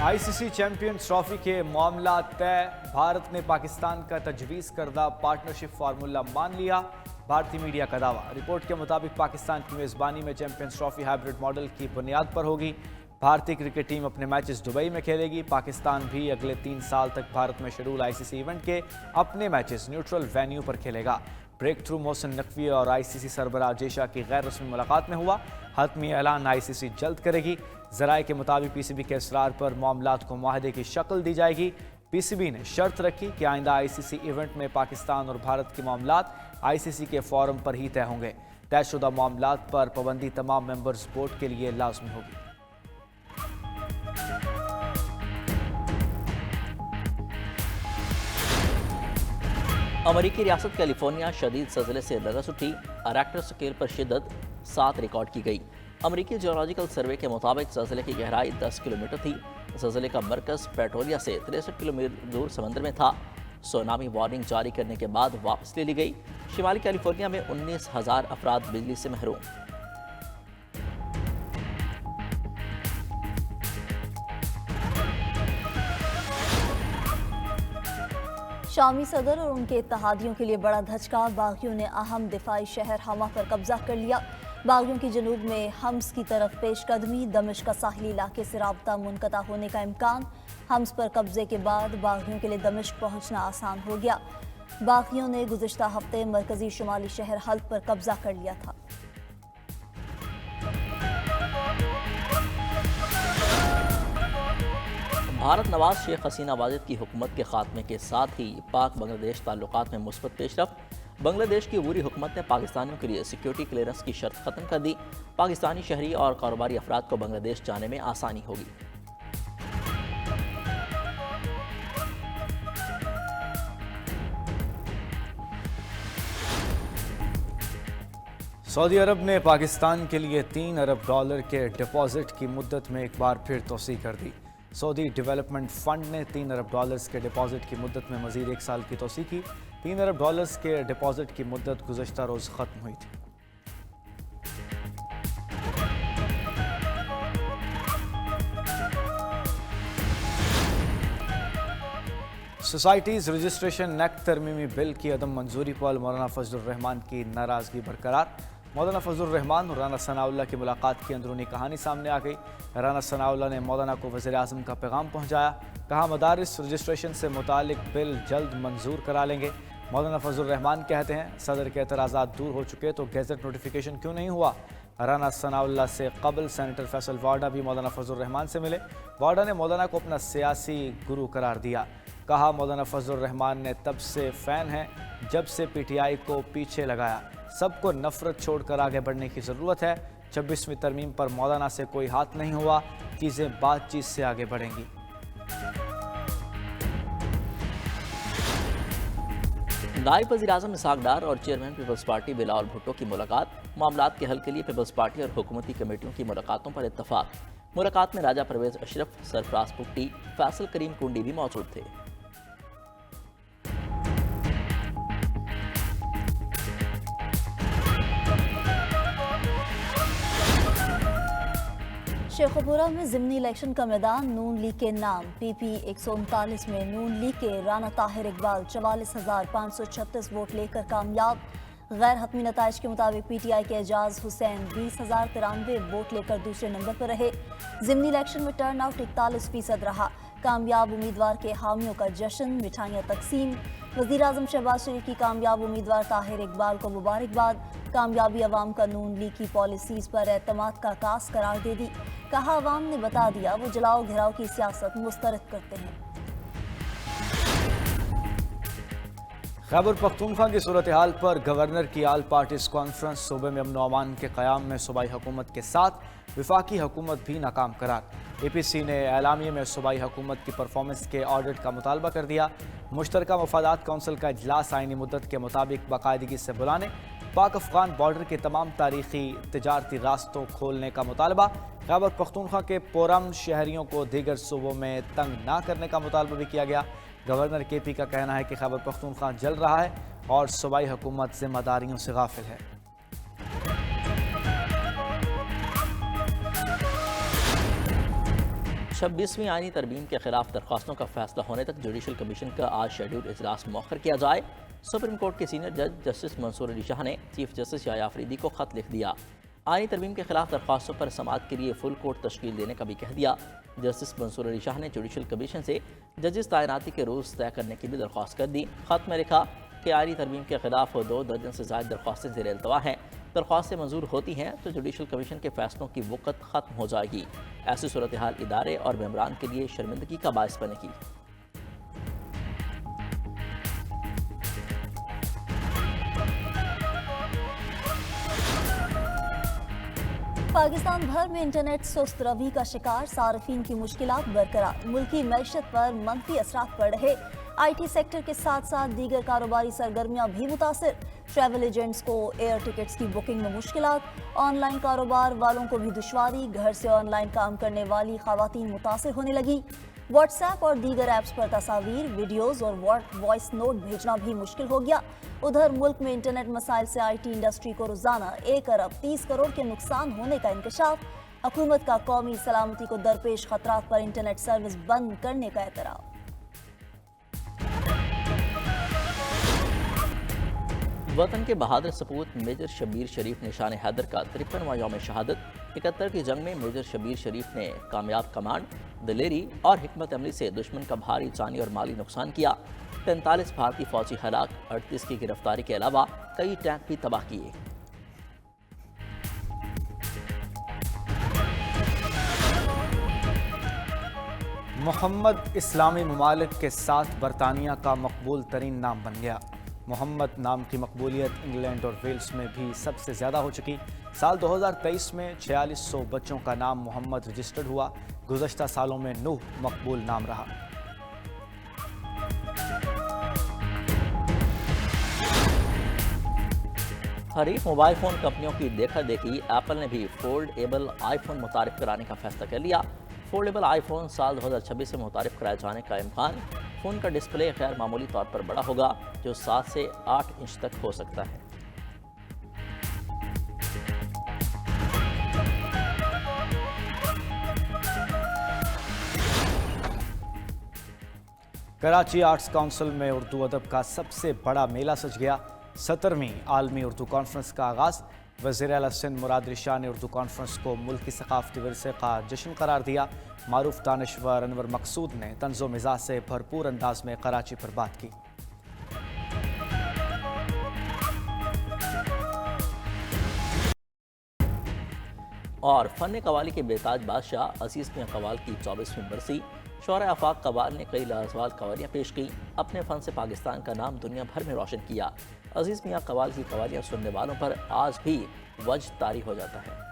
ICC champions trophy के मामला तय। भारत ने पाकिस्तान का तजवीज़ करदा पार्टनरशिप फार्मूला मान लिया। भारतीय मीडिया का दावा। रिपोर्ट के मुताबिक पाकिस्तान की मेज़बानी में चैंपियंस ट्रॉफी हाइब्रिड मॉडल की बुनियाद पर होगी। भारतीय क्रिकेट टीम अपने मैचेस दुबई में खेलेगी। पाकिस्तान भी अगले 3 साल तक भारत में शेड्यूल आईसीसी इवेंट के अपने मैचेस न्यूट्रल वेन्यू पर खेलेगा। ब्रेक थ्रू मोहसिन नकवी और आईसीसी सरबराह जेशा की गैर रस्मी मुलाकात में हुआ। हतमी ऐलान आईसीसी जल्द करेगी। ज़राए के मुताबिक पीसीबी के इसरार पर मामलात को मुआहदे की शक्ल दी जाएगी। पीसीबी ने शर्त रखी कि आइंदा आईसीसी इवेंट में पाकिस्तान और भारत के मामलात आईसीसी के फोरम पर ही तय होंगे। तयशुदा मामलात पर पाबंदी तमाम मेंबर्स बोर्ड के लिए लाजमी होगी। अमेरिकी रियासत कैलिफोर्निया शदीद ज़लज़ले से लरज़ उठी। रिक्टर स्केल पर शिद्दत 7 रिकॉर्ड की गई। अमेरिकी जियोलॉजिकल सर्वे के मुताबिक ज़लज़ले की गहराई 10 किलोमीटर थी। ज़लज़ले का मरकज़ पेट्रोलिया से 63 किलोमीटर दूर समंदर में था। सुनामी वार्निंग जारी करने के बाद वापस ले ली गई। शिमाली कैलिफोर्निया में 19,000 अफराद बिजली से महरूम। शामी सदर और उनके इत्तेहादियों के लिए बड़ा धचका। बागियों ने अहम दिफाई शहर हमा पर कब्जा कर लिया। बागियों की जनूब में हम्स की तरफ पेशकदमी। दमिश्क का साहिली इलाके से राब्ता मुनक़ता होने का इम्कान। हम्स पर कब्जे के बाद बागियों के लिए दमिश्क पहुंचना आसान हो गया। बागियों ने गुज़िश्ता हफ्ते मरकजी शुमाली शहर हल्ब पर कब्जा कर लिया था। भारत नवाज शेख हसीना वाजिद की हुकूमत के खात्मे के साथ ही पाक बांग्लादेश ताल्लुकात में मुस्बत पेशरफ। बांग्लादेश की अबूरी हुकूमत ने पाकिस्तानियों के लिए सिक्योरिटी क्लियरेंस की शर्त ख़त्म कर दी। पाकिस्तानी शहरी और कारोबारी अफराद को बांग्लादेश जाने में आसानी होगी। सऊदी अरब ने पाकिस्तान के लिए $3 अरब के डिपॉजिट की मुद्दत में एक बार फिर तोसी कर दी। सऊदी डेवलपमेंट फंड ने $3 अरब के डिपॉजिट की मुद्दत में मजीद 1 साल की तोसी की। $3 अरब के डिपॉजिट की मुद्दत गुज़श्ता रोज़ ख़त्म हुई थी। सोसाइटीज़ रजिस्ट्रेशन एक्ट तरमीमी बिल की अदम मंजूरी पर मौलाना फजलुर रहमान की नाराज़गी बरकरार। मौलाना फजलुर रहमान और राना सनाउल्लाह की मुलाकात की अंदरूनी कहानी सामने आ गई। राना सनाउल्लाह ने मौलाना को वज़ीर आज़म का पैगाम पहुँचाया। कहा मदारिस रजिस्ट्रेशन से मुतालिक बिल जल्द मंजूर करा लेंगे। मौलाना फजलुर रहमान कहते हैं सदर के एतराज़ात दूर हो चुके तो गैजेट नोटिफिकेशन क्यों नहीं हुआ। राना सनाउल्लाह से कबल सेनेटर फैसल वाडा भी मौलाना फजलुर रहमान से मिले। वाडा ने मौलाना को अपना सियासी गुरु करार दिया। कहा मौलाना फजलुर रहमान ने तब से फ़ैन हैं जब से पीटीआई को पीछे लगाया। सबको नफरत छोड़कर आगे बढ़ने की ज़रूरत है। 26वीं तरमीम पर मौलाना से कोई हाथ नहीं हुआ। चीज़ें बातचीत से आगे बढ़ेंगी। नायब वज़ीर आज़म इसहाक डार और chairman Peoples Party Bilawal Bhutto की मुलाकात। मामलात के हल के लिए पीपल्स पार्टी और हुकूमती कमेटियों की मुलाकातों पर इत्तफाक। मुलाकात में राजा परवेज़ अशरफ, सरफराज पुट्टी, फैसल करीम कुंडी भी मौजूद थे। शेखुपुरा में ज़िमनी इलेक्शन का मैदान नून लीग के नाम। पीपी 139 में नून लीग के राना ताहिर इकबाल 44,536 वोट लेकर कामयाब। गैर हतमी नताइज के मुताबिक पीटीआई के एजाज हुसैन 20,093 वोट लेकर दूसरे नंबर पर रहे। ज़िमनी इलेक्शन में टर्न आउट 41% रहा। कामयाब उम्मीदवार के हामियों का जश्न, मिठाइयाँ तकसीम। वज़ीर आज़म शहबाज शरीफ की कामयाब उम्मीदवार ताहिर इकबाल को मुबारकबाद। कामयाबी अवाम का नून लीग की पॉलिसीज़ पर एतमाद का कास करार दे दी। कहा अवाम ने बता दिया वो जलाओ घिराव की सियासत मुस्तरद करते हैं। खैबर पख्तूनख्वा की सूरत हाल पर गवर्नर की आल पार्टीज कॉन्फ्रेंस। सूबे में अमन व अमान के क़याम में सूबाई हुकूमत के साथ विफाकी हुकूमत भी नाकाम करार। एपीसी ने एलामिया में सूबाई हुकूमत की परफॉर्मेंस के ऑडिट का मुतालबा कर दिया। मुश्तरका मफादात कौंसिल का इजलास आईनी मुद्दत के मुताबिक बाकायदगी से बुलाने। पाक अफगान बॉर्डर के तमाम तारीखी तिजारती रास्तों खोलने का मुतालबा। खैबर पख्तूनख्वा के पोरम शहरियों को दीगर सूबों में तंग ना करने का मुतालबा भी किया गया। गवर्नर केपी का कहना है कि खैबर पख्तूनख्वा जल रहा है और सूबाई हुकूमत जिम्मेदारियों से गाफिल है। 26ویں آئینی ترمیم کے خلاف درخواستوں کا فیصلہ ہونے تک جوڈیشل کمیشن کا آج شیڈول اجلاس مؤخر کیا جائے۔ سپریم کورٹ کے سینئر جج جسٹس منصور علی شاہ نے چیف جسٹس یحییٰ آفریدی کو خط لکھ دیا۔ آئینی ترمیم کے خلاف درخواستوں پر سماعت کے لیے فل کورٹ تشکیل دینے کا بھی کہہ دیا۔ جسٹس منصور علی شاہ نے جوڈیشل کمیشن سے ججز تعیناتی کے روز طے کرنے کی بھی درخواست کر دی۔ خط میں لکھا کہ آئینی ترمیم کے خلاف 2 درجن سے زائد درخواستیں زیر التوا ہیں۔ درخواستیں منظور ہوتی ہیں تو جوڈیشل کمیشن کے فیصلوں کی وقت ختم ہو جائے گی۔ ایسی صورتحال ادارے اور ممبران کے لیے شرمندگی کا باعث بنے گی۔ پاکستان بھر میں انٹرنیٹ سست روی کا شکار، صارفین کی مشکلات برقرار، ملکی معیشت پر منفی اثرات پڑ رہے۔ آئی ٹی سیکٹر کے ساتھ ساتھ دیگر کاروباری سرگرمیاں بھی متاثر۔ ٹریول ایجنٹس کو ایئر ٹکٹس کی بکنگ میں مشکلات، آن لائن کاروبار والوں کو بھی دشواری، گھر سے آن لائن کام کرنے والی خواتین متاثر ہونے لگیں۔ واٹس ایپ اور دیگر ایپس پر تصاویر، ویڈیوز اور وائس نوٹ بھیجنا بھی مشکل ہو گیا۔ ادھر ملک میں انٹرنیٹ مسائل سے آئی ٹی انڈسٹری کو روزانہ 1 ارب 30 کروڑ کے نقصان ہونے کا انکشاف۔ حکومت کا قومی سلامتی کو درپیش خطرات پر انٹرنیٹ سروس بند کرنے کا اعتراف۔ وطن کے بہادر سپوت میجر شبیر شریف نشان حیدر کا 53واں یوم شہادت۔ 71 کی جنگ میں میجر شبیر شریف نے کامیاب کمانڈ، دلیری اور حکمت عملی سے دشمن کا بھاری جانی اور مالی نقصان کیا۔ 43 بھارتی فوجی ہلاک، 38 کی گرفتاری کے علاوہ کئی ٹینک بھی تباہ کیے۔ محمد اسلامی ممالک کے ساتھ برطانیہ کا مقبول ترین نام بن گیا۔ محمد نام کی مقبولیت انگلینڈ اور ویلز میں بھی سب سے زیادہ ہو چکی۔ سال 2023 میں 4600 بچوں کا نام محمد رجسٹرڈ ہوا۔ گزشتہ سالوں میں نوح مقبول نام رہا۔ حریف موبائل فون کمپنیوں کی دیکھا دیکھی ایپل نے بھی فولڈ ایبل آئی فون متعارف کرانے کا فیصلہ کر لیا۔ فولڈ ایبل آئی فون سال 2026 سے متعارف کرائے جانے کا امکان۔ فون کا ڈسپلے غیر معمولی طور پر بڑا ہوگا، جو 7 سے 8 انچ تک ہو سکتا ہے۔ کراچی آرٹس کونسل میں اردو ادب کا سب سے بڑا میلہ سج گیا۔ 17ویں عالمی اردو کانفرنس کا آغاز۔ وزیر اعلیٰ سندھ مراد علی شاہ نے اردو کانفرنس کو ملکی ثقافتی ورثے کا جشن قرار دیا۔ معروف دانشور انور مقصود نے طنز و مزاح سے بھرپور انداز میں کراچی پر بات کی۔ اور فن قوالی کے بیتاج بادشاہ عزیز میاں قوال کی 24ویں برسی۔ شعراء آفاق قوال نے کئی لازوال قوالیاں پیش کی، اپنے فن سے پاکستان کا نام دنیا بھر میں روشن کیا۔ عزیز میاں قوال کی قوالیاں سننے والوں پر آج بھی وجد طاری ہو جاتا ہے۔